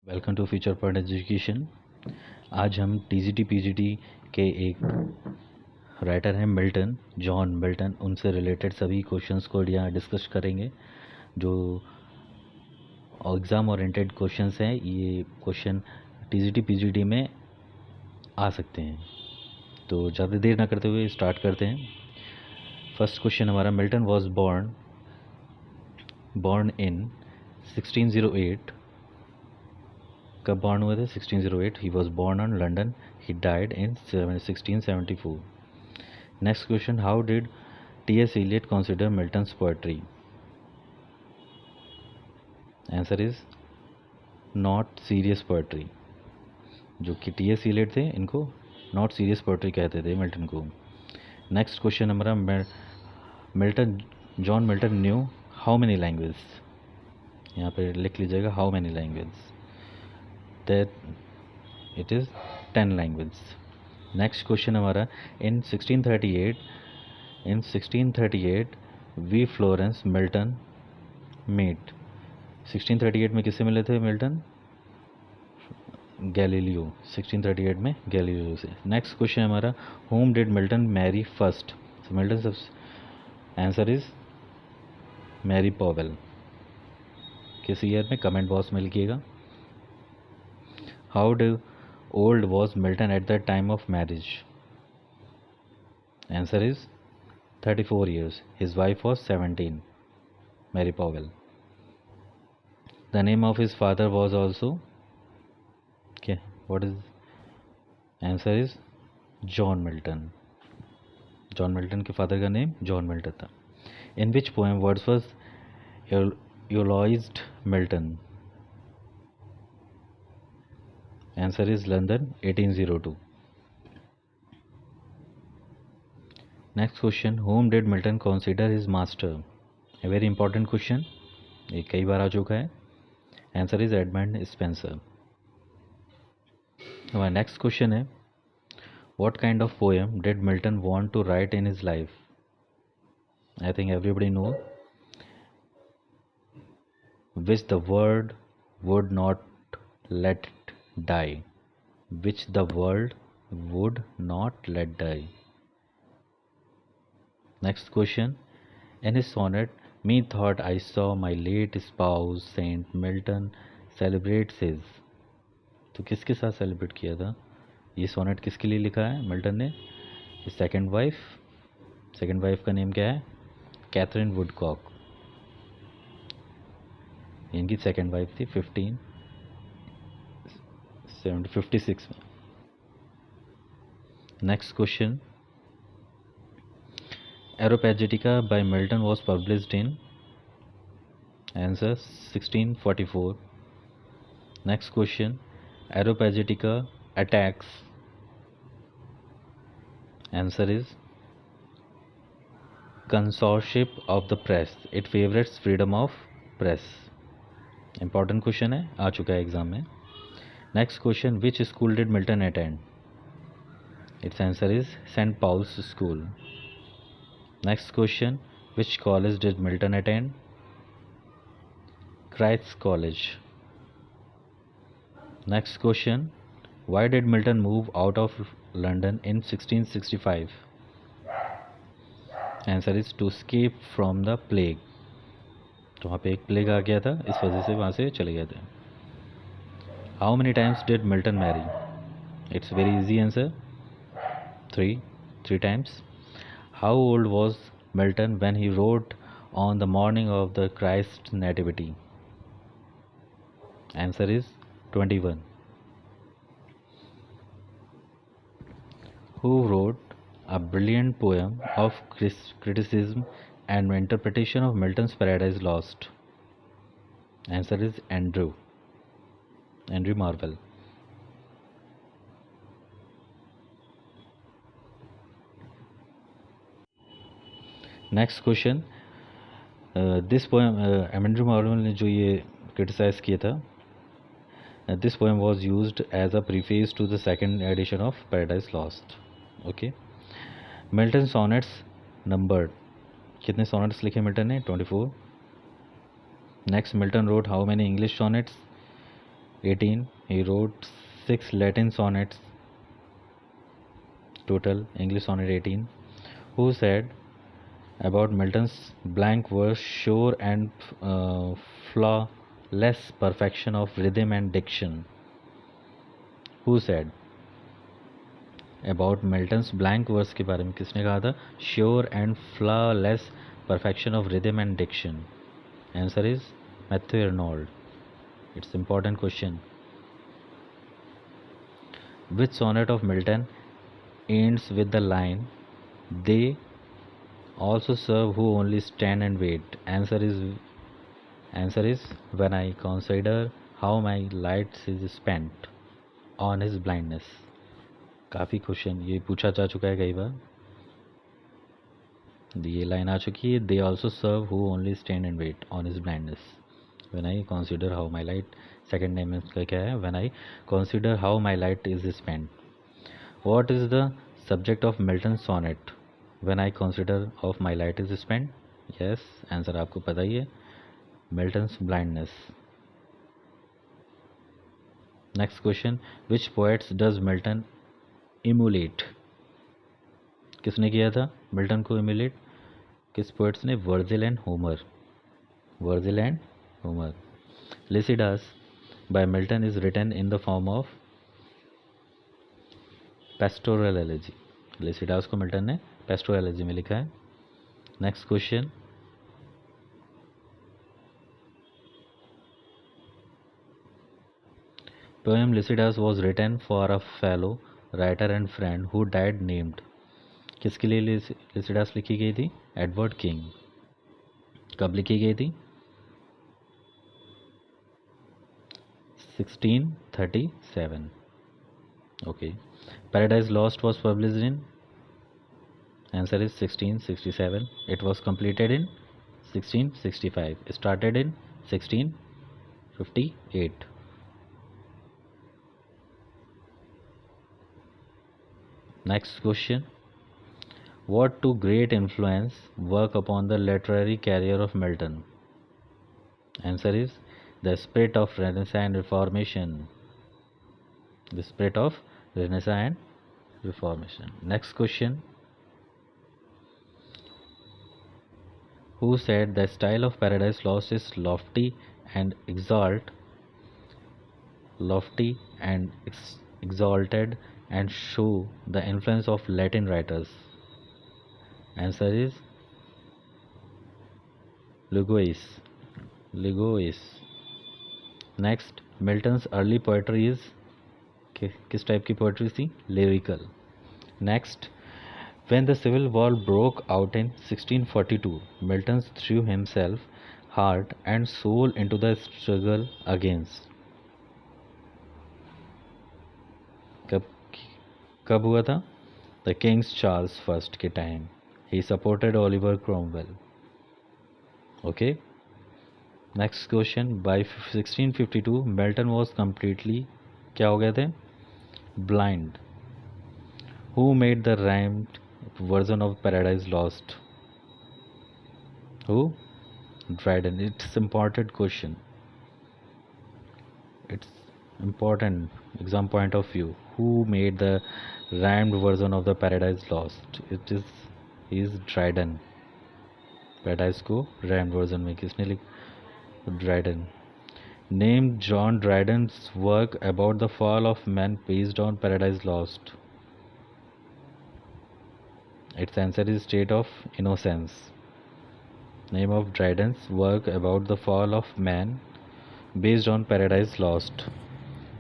Welcome to future point education. आज हम TGT PGT के एक राइटर हैं मिल्टन, जॉन मिल्टन, उनसे रिलेटेड सभी क्वेश्चंस को यहाँ डिस्कस करेंगे जो एग्ज़ाम ओरिएंटेड क्वेश्चंस हैं। ये क्वेश्चन टीजीटी पीजीटी में आ सकते हैं, तो ज़्यादा देर ना करते हुए स्टार्ट करते हैं। फर्स्ट क्वेश्चन हमारा, मिल्टन वॉज born in 1608। कब बॉर्न हुए थे? 1608। He was born on London. He died in 1674। Next question, how did T.S.. Eliot consider Milton's poetry? Answer is not serious poetry. जो कि टी.एस. Eliot थे, इनको not serious poetry कहते थे Milton को। नेक्स्ट क्वेश्चन हमारा, John Milton knew how many language? यहाँ पे लिख लीजिएगा how many language. That it is 10 language. Next question हमारा, इन 1638 वी फ्लोरेंस मिल्टन मीट। 1638 में किससे मिले थे मिल्टन? गैलीलियो। 1638 में गैलीलियो से। नेक्स्ट क्वेश्चन हमारा, whom did Milton marry first? Milton सब आंसर इज मैरी पॉवेल। किस ईयर में? कमेंट बॉक्स में लिखिएगा। How do old was Milton at the time of marriage? Answer is 34 years. His wife was 17. Mary Powell. The name of his father was also, okay, what is? Answer is John Milton. John Milton के father का name John Milton था. In which poem Wordsworth eulogized Milton? Answer is London, 1802. Next question, whom did Milton consider his master? A very important question. ये कई बार आ चुका है. Answer is Edmund Spencer. हमारा next question है, what kind of poem did Milton want to write in his life? I think everybody know. Which the world would not let die. Which the world would not let die. Next question, in his sonnet, methought I saw my late spouse Saint Milton celebrates his. तो किसके साथ celebrate किया था? ये sonnet किसके लिए लिखा है मिल्टन ने? सेकंड वाइफ का नेम क्या है? Catherine Woodcock. इनकी सेकंड वाइफ थी 1556 में। Next question, Areopagitica by Milton was published in? Answer 1644। Next question, Areopagitica attacks, answer is consorship of the press, it favors freedom of press. Important question है, आ चुका है exam में. Next question, which school did Milton attend? Its answer is St. Paul's School. Next question, which college did Milton attend? Christ's College. Next question, why did Milton move out of London in 1665? Answer is to escape from the plague. तो वहाँ पे एक plague आ गया था, इस वजह से वहाँ से चले गए थे. How many times did Milton marry? It's very easy answer. 3 times. How old was Milton when he wrote on the morning of the Christ's nativity? Answer is 21. Who wrote a brilliant poem of criticism and interpretation of Milton's Paradise Lost? Answer is Andrew Marvell. Next question, this poem Andrew Marvell ने जो ये criticise किया था, this poem was used as a preface to the second edition of Paradise Lost. Okay. Milton sonnets numbered, कितने sonnets लिखे Milton ने? 24. Next, Milton wrote how many English sonnets? 18. He wrote 6 Latin sonnets. Total English sonnet 18. Who said about Milton's blank verse sure and flawless perfection of rhythm and diction? Who said about Milton's blank verse के बारे में किसने कहा था? Sure and flawless perfection of rhythm and diction. Answer is Matthew Arnold. It's important question. Which sonnet of Milton ends with the line, "They also serve who only stand and wait"? Answer is when I consider how my light is spent on his blindness. काफ़ी question ये पूछा जा चुका है कई बार. ये line आ चुकी है, they also serve who only stand and wait on his blindness when I consider how my light. Second name इसका क्या है? When I consider how my light is spend. What is the subject of Milton sonnet when I consider of my light is spend? Yes, answer आपको पता ही है, Milton's blindness. Next question, which poets does Milton emulate? किसने किया था Milton को emulate? किस poets ने? Virgil and Homer. Virgil and Homer. Lycidas by Milton is written in the form of pastoral elegy. Lycidas को मिल्टन ने pastoral elegy में लिखा है. Next question, poem Lycidas was written for a fellow writer and friend who died named. किसके लिए Lycidas लिखी गई थी? Edward king. कब लिखी गई थी? 1637. Okay. Paradise Lost was published in? Answer is 1667. It was completed in 1665. Started in 1658. Next question. What two great influence work upon the literary career of Milton? Answer is the spirit of Renaissance and Reformation. The spirit of Renaissance and Reformation. Next question. Who said the style of Paradise Lost is lofty and exalted and show the influence of Latin writers? Answer is Lugois. Next, Milton's early poetry is किस type की poetry थी? Lyrical. Next, when the civil war broke out in 1642, Milton threw himself heart and soul into the struggle against. कब हुआ था? The kings Charles first के time. He supported Oliver Cromwell. Okay. Next question, by 1652 Milton was completely क्या हो गए थे? Blind. Who made the rhymed version of Paradise Lost? Who? Dryden. It's important question. It's important exam point of view. Who made the rhymed version of the Paradise Lost? It is Dryden. Paradise को rhymed version में किसने लिखा? Dryden. Name John Dryden's work about the fall of man based on Paradise Lost. Its answer is State of Innocence. Name of Dryden's work about the fall of man based on Paradise Lost.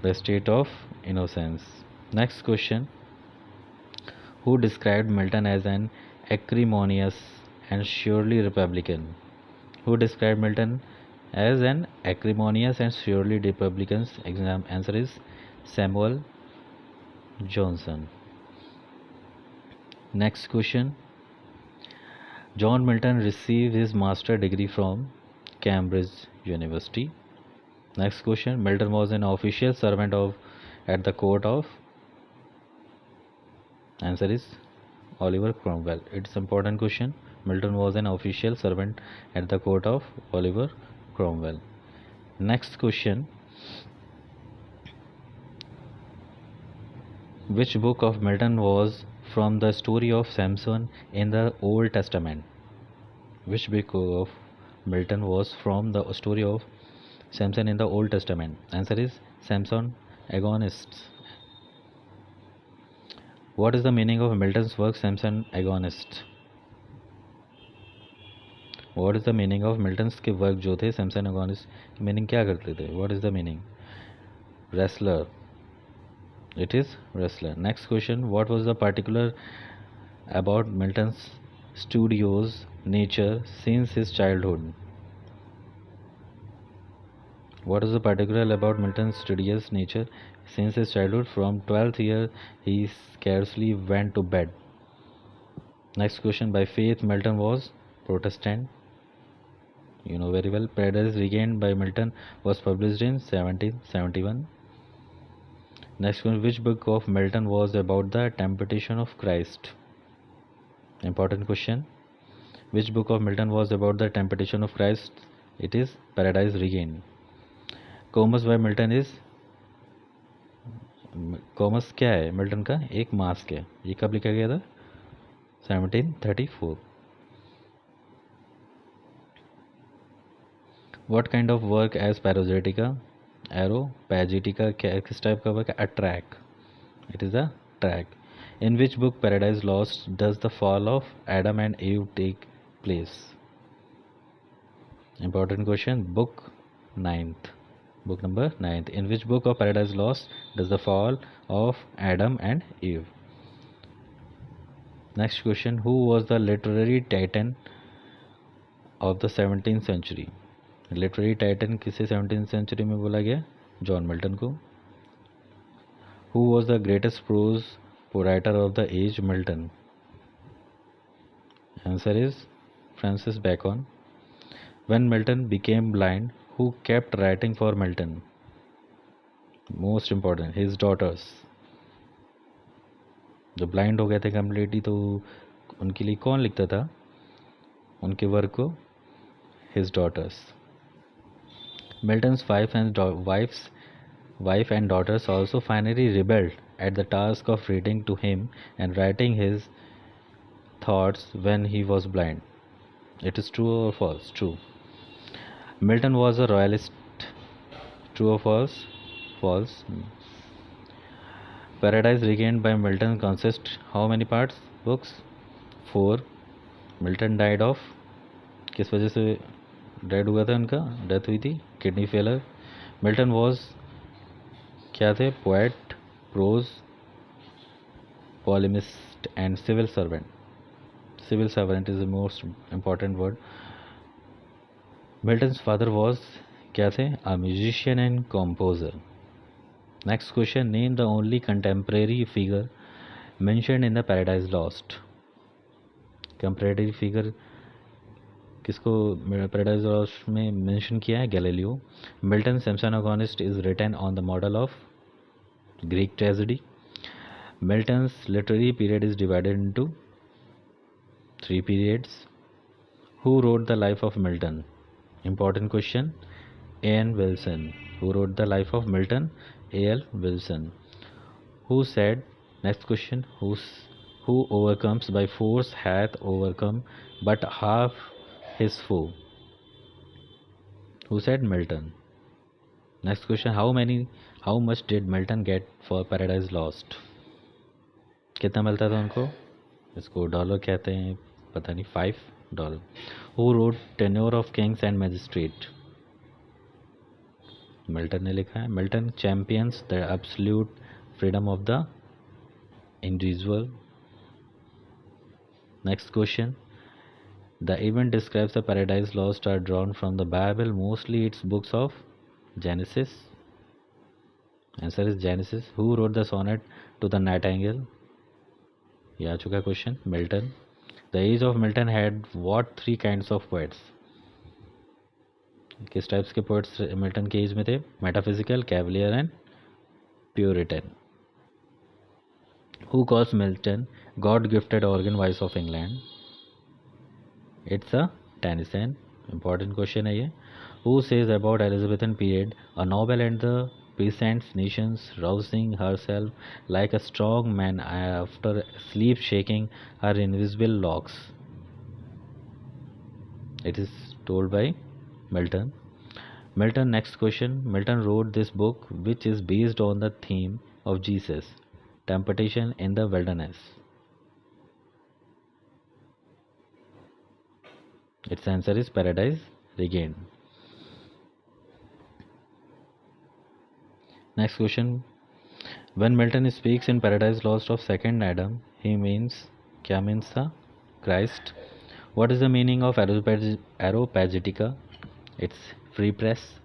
The State of Innocence. Next question. Who described Milton as an acrimonious and surely Republican? Who described Milton as an acrimonious and surely Republican? Answer is Samuel Johnson. Next question. John Milton received his master degree from Cambridge University. Next question. Milton was an official servant at the court of? Answer is Oliver Cromwell. It's important question. Milton was an official servant at the court of Oliver Cromwell. Next question. Which book of Milton was from the story of Samson in the Old Testament? Which book of Milton was from the story of Samson in the Old Testament? Answer is Samson Agonists. What is the meaning of Milton's work Samson Agonist? What is the meaning of Milton's के work जो थे Samson agonist meaning क्या करते थे? What is the meaning? Wrestler. It is wrestler. Next question. What was the particular about Milton's studios nature since his childhood? What is the particular about Milton's studious nature since his childhood? From 12th year he scarcely went to bed. Next question. By faith Milton was Protestant. You know very well. Paradise Regained by Milton was published in 1771. Next one. Which book of Milton was about the temptation of Christ? Important question. Which book of Milton was about the temptation of Christ? It is Paradise Regained. Comus by Milton is Comus क्या है Milton का एक mask है ये कब लिखा गया था 1734 what kind of work is Areopagitica Areopagitica क्या किस टाइप का वर्क है a tract it is a tract in which book Paradise Lost does the fall of Adam and Eve take place important question book 9th Book number 9th. In which book of Paradise Lost does the fall of Adam and Eve? Next question. Who was the literary titan of the 17th century? Literary titan किसे 17th century में बोला गया? John Milton को. Who was the greatest prose writer of the age? Milton. Answer is Francis Bacon. When Milton became blind, who kept writing for Milton? Most important, his daughters. जो blind हो गए थे completely तो उनके लिए कौन लिखता था उनके वर्क को? His daughters. Milton's wife and daughters also finally rebelled at the task of reading to him and writing his thoughts when he was blind. It is true or false? True. Milton was a royalist. True or false? False. Paradise Regained by Milton consists how many parts? Books? 4. Milton died of किस वजह से dead हुआ था उनका death हुई थी kidney failure Milton was क्या थे poet prose polemicist and civil servant is the most important word Milton's father was क्या थे a musician and composer. Next question. Name the only contemporary figure mentioned in the Paradise Lost. Contemporary figure किसको Paradise Lost में mention किया है? Galileo. Milton's Samson Agonist is written on the model of Greek tragedy. Milton's literary period is divided into 3 periods. Who wrote the life of Milton? Important question. A.N. Wilson. Who wrote the life of Milton? A.L. Wilson. Who said, next question, who overcomes by force hath overcome but half his foe? Who said? Milton. Next question, how much did Milton get for Paradise Lost? कितना मिलता था उनको? इसको dollar कहते हैं पता नहीं $5. Who wrote Tenure of Kings and Magistrate? Milton ने लिखा है. Milton champions the absolute freedom of the individual. Next question. The event describes the Paradise Lost are drawn from the Bible, mostly its books of Genesis. Answer is Genesis. Who wrote the sonnet to the Nightingale? ये आ चुका question. Milton. The age of Milton had what 3 kinds of poets? किस types के poets Milton के as में थे? Metaphysical, Cavalier and Puritan. Who calls Milton God gifted organ voice of England? It's a Tennyson. Important question है ये. Who says about Elizabethan period a novel and the peasants' nations, rousing herself like a strong man after sleep, shaking her invisible locks. It is told by Milton. Milton, next question. Milton wrote this book which is based on the theme of Jesus, temptation in the wilderness. Its answer is Paradise Regained. Next question. When Milton speaks in Paradise Lost of second Adam, he means kya means the Christ. What is the meaning of Areopagitica? It's free press.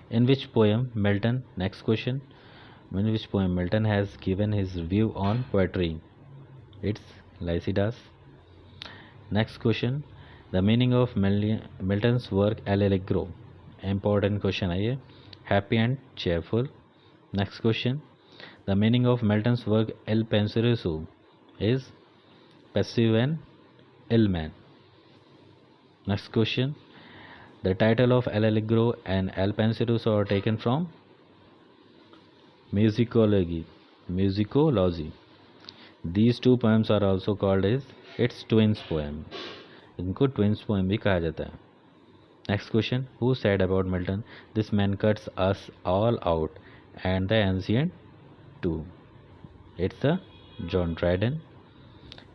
In which poem Milton, next question, in which poem Milton has given his view on poetry? It's Lycidas. Next question, the meaning of Milton's work Allegro. Important question है happy and cheerful. Next question, the meaning of Milton's work El Penseroso is passive and ill man. Next question, the title of El Allegro and El Penseroso are taken from musicology. These two poems are also called as its twins poem. इनको twins poem भी कहा जाता है. Next question, who said about Milton, this man cuts us all out and the ancient too? It's a John Dryden.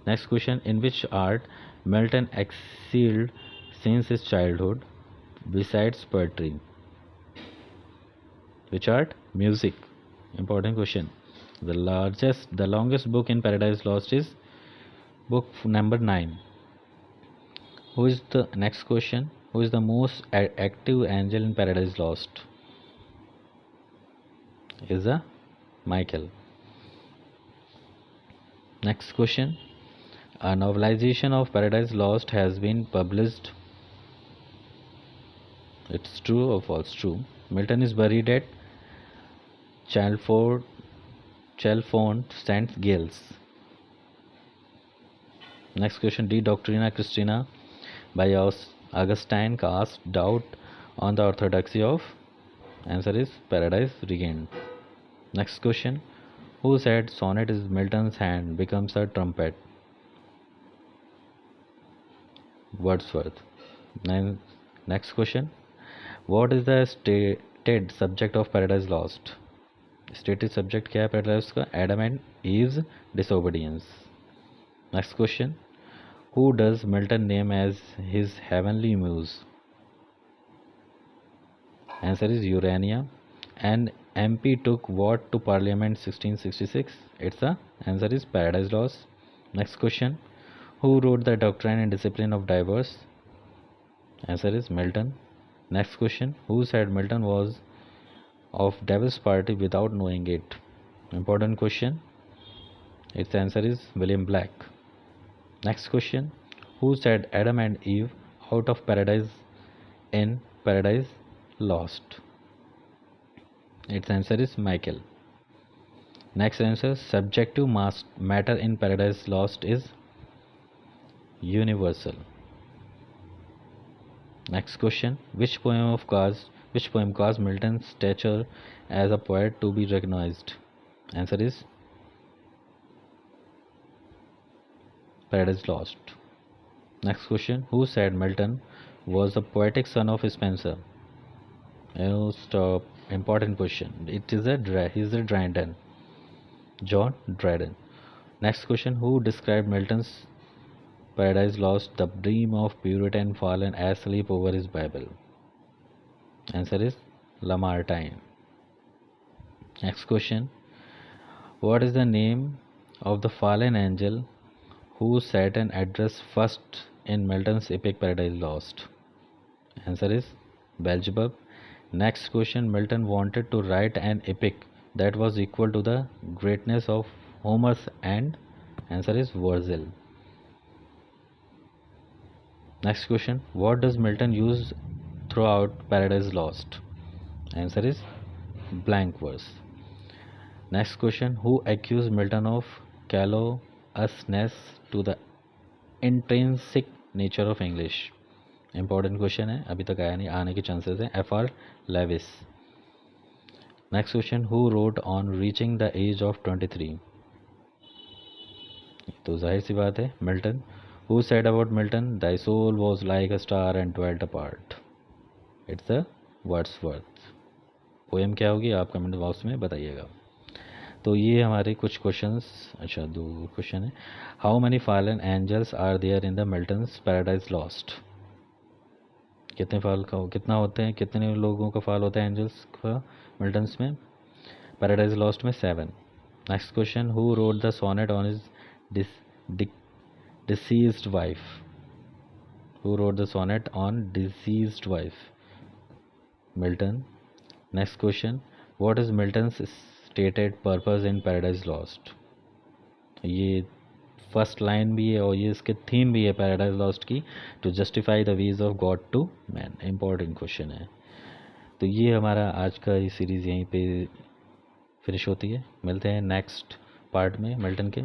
Next question, in which art Milton excelled since his childhood besides poetry? Which art? Music. Important question. The longest book in Paradise Lost is book number 9. Who is the next question? Who is the most active angel in Paradise Lost? Is a Michael. Next question. A novelization of Paradise Lost has been published. It's true or false? True. Milton is buried at Chalfont, St. Giles. Next question, De Doctrina Christina by Augustine cast doubt on the orthodoxy of, answer is Paradise Regained. Next question, who said sonnet is Milton's hand becomes a trumpet? Wordsworth. Next question, what is the stated subject of Paradise Lost? Stated subject क्या है Paradise का? Adam and Eve's disobedience. Next question, who does Milton name as his heavenly muse? Answer is Urania. And MP took what to Parliament 1666? Its answer is Paradise Lost. Next question, who wrote the Doctrine and Discipline of Divers? Answer is Milton. Next question, who said Milton was of Devil's party without knowing it? Important question. Its answer is William Black. Next question, who said Adam and Eve out of paradise in Paradise Lost? Its answer is Michael. Next answer, subjective matter in Paradise Lost is universal. Next question, which poem caused Milton's stature as a poet to be recognized? Answer is Paradise Lost. Next question, who said Milton was the poetic son of Spenser? Stop. Important question. It is he's a Dryden. John Dryden. Next question, who described Milton's Paradise Lost, the dream of Puritan fallen asleep over his Bible? Answer is Lamartine. Next question, what is the name of the fallen angel who Satan addressed first in Milton's epic Paradise Lost? Answer is Beelzebub. Next question, Milton wanted to write an epic that was equal to the greatness of Homer's, and answer is Virgil. Next question, what does Milton use throughout Paradise Lost? Answer is blank verse. Next question, who accused Milton of callousness to the intrinsic nature of English? Important question है, अभी तक आया नहीं, आने के chances हैं. F.R. Lewis. Next question, who wrote on reaching the age of 23? तो जाहिर सी बात है Milton. Who said about Milton, thy soul was like a star and dwelt apart? It's a Wordsworth. Poem क्या होगी आप कमेंट बॉक्स में बताइएगा। तो ये हमारे कुछ क्वेश्चंस, अच्छा 2 क्वेश्चन है। How many fallen angels are there in the Milton's Paradise Lost? कितना होते हैं, कितने लोगों का फॉल होता है एंजल्स का मिल्टन्स में? पैराडाइज लॉस्ट में 7। Next question, who wrote the sonnet on his deceased wife? Who wrote the sonnet on deceased wife? Milton. Next question, what is Milton's stated purpose in Paradise Lost? ये first line भी है और ये इसके theme भी है Paradise Lost की, to justify the ways of God to man. Important question है। तो ये हमारा आज का ये सीरीज़ यहीं पे फिनिश होती है। मिलते हैं नेक्स्ट पार्ट में मिल्टन के।